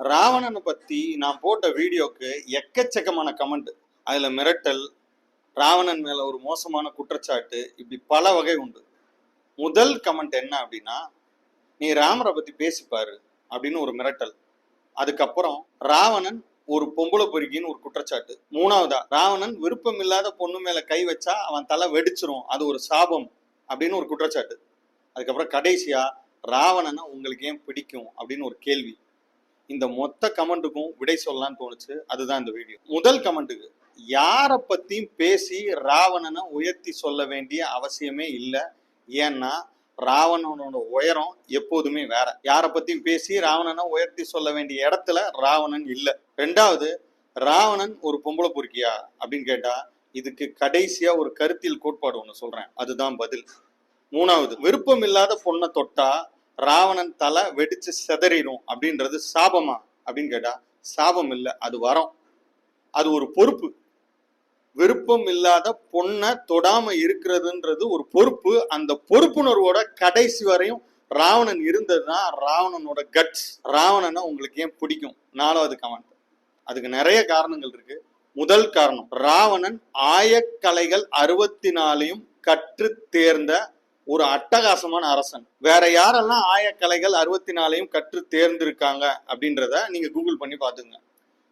ராவணனை பத்தி நான் போட்ட வீடியோக்கு எக்கச்சக்கமான கமெண்ட். அதுல மிரட்டல், ராவணன் மேல ஒரு மோசமான குற்றச்சாட்டு, இப்படி பல வகை உண்டு. முதல் கமெண்ட் என்ன அப்படின்னா, நீ ராமரை பத்தி பேசிப்பாரு அப்படின்னு ஒரு மிரட்டல். அதுக்கப்புறம் ராவணன் ஒரு பொம்பளை பொறுக்கின்னு ஒரு குற்றச்சாட்டு. மூணாவதா, ராவணன் விருப்பம் இல்லாத பொண்ணு மேல கை வச்சா அவன் தலை வெடிச்சிரும், அது ஒரு சாபம் அப்படின்னு ஒரு குற்றச்சாட்டு. அதுக்கப்புறம் கடைசியா, ராவணனை உங்களுக்கு ஏன் பிடிக்கும் அப்படின்னு ஒரு கேள்வி. இந்த மொத்த கமெண்ட்டுக்கும் விடை சொல்லலாம்னு தோணுச்சு, அதுதான் இந்த வீடியோ. முதல் கமெண்ட்டுக்கு, யாரை பத்தியும் பேசி ராவணனை உயர்த்தி சொல்ல வேண்டிய அவசியமே இல்லை. ஏன்னா ராவணனோட உயரம் எப்போதுமே வேற. யாரை பத்தியும் பேசி ராவணனை உயர்த்தி சொல்ல வேண்டிய இடத்துல ராவணன் இல்லை. ரெண்டாவது, ராவணன் ஒரு பொம்பளை பொறுக்கியா அப்படின்னு கேட்டா, இதுக்கு கடைசியா ஒரு கருத்தியல் கோட்பாடு ஒண்ணு சொல்றேன், அதுதான் பதில். மூணாவது, விருப்பம் இல்லாத பொண்ணை தொட்டா ராவணன் தலை வெடிச்சு செதறிடும் அப்படின்றது சாபமா அப்படின்னு கேட்டா, சாபம் இல்லை, அது வரம், அது ஒரு பொறுப்பு. விருப்பம் இல்லாத பொண்ணை தொடாம இருக்கிறதுன்றது ஒரு பொறுப்பு. அந்த பொறுப்புணர்வோட கடைசி வரையும் ராவணன் இருந்ததுதான் ராவணனோட கட்ஸ். ராவணனை உங்களுக்கு ஏன் பிடிக்கும்? நாலாவது கமெண்ட். அதுக்கு நிறைய காரணங்கள் இருக்கு. முதல் காரணம், ராவணன் ஆயக்கலைகள் 64 கற்று தேர்ந்த ஒரு அட்டகாசமான அரசன். வேற யாரெல்லாம் ஆயக்கலைகள் 64 கற்று தேர்ந்திருக்காங்க அப்படின்றத நீங்க கூகுள் பண்ணி பாத்துங்க.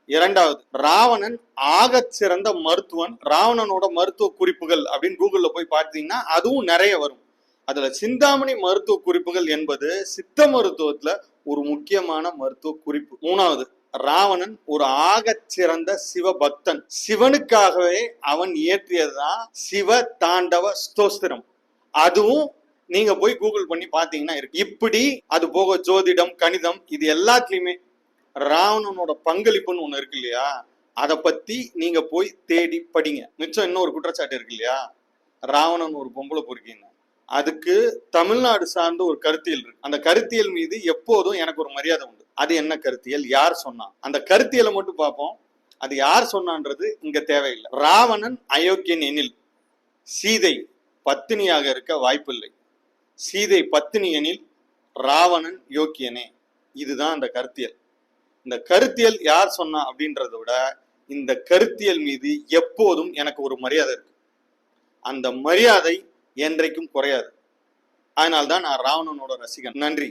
இரண்டாவது, ராவணன் ஆக சிறந்த மருத்துவன். ராவணனோட மருத்துவ குறிப்புகள் அப்படின்னு கூகுள்ல போய் பார்த்தீங்கன்னா அதுவும் நிறைய வரும். அதுல சிந்தாமணி மருத்துவ குறிப்புகள் என்பது சித்த மருத்துவத்துல ஒரு முக்கியமான மருத்துவ குறிப்பு. மூணாவது, ராவணன் ஒரு ஆக சிறந்த சிவபக்தன். சிவனுக்காகவே அவன் இயற்றியதுதான் சிவ தாண்டவ ஸ்தோஸ்திரம். அதுவும் நீங்க போய் கூகுள் பண்ணி பாத்தீங்கன்னா இருக்கு. இப்படி அது போக ஜோதிடம், கணிதம், இது எல்லாத்துலயுமே ராவணனோட பங்களிப்புன்னு ஒண்ணு இருக்கு இல்லையா, அதை பத்தி நீங்க போய் தேடி படிங்க. மிச்சம் இன்னொரு குற்றச்சாட்டு இருக்கு இல்லையா, ராவணன் ஒரு பொம்பளை பொறுக்கின்னு. அதுக்கு தமிழ்நாடு சார்ந்த ஒரு கருத்தியல் இருக்கு. அந்த கருத்தியல் மீது எப்போதும் எனக்கு ஒரு மரியாதை உண்டு. அது என்ன கருத்தியல், யார் சொன்னா, அந்த கருத்தியலை மட்டும் பார்ப்போம். அது யார் சொன்னான்றது இங்க தேவையில்லை. ராவணன் அயோக்கியன் எனில் சீதை பத்தினியாக இருக்க வாய்ப்பில்லை. சீதை பத்தினி எனில் ராவணன் யோக்கியனே. இதுதான் அந்த கருத்தியல். இந்த கருத்தியல் யார் சொன்னா அப்படின்றத விட இந்த கருத்தியல் மீது எப்போதும் எனக்கு ஒரு மரியாதை இருக்கு. அந்த மரியாதை என்றைக்கும் குறையாது. அதனால்தான் நான் ராவணனோட ரசிகன். நன்றி.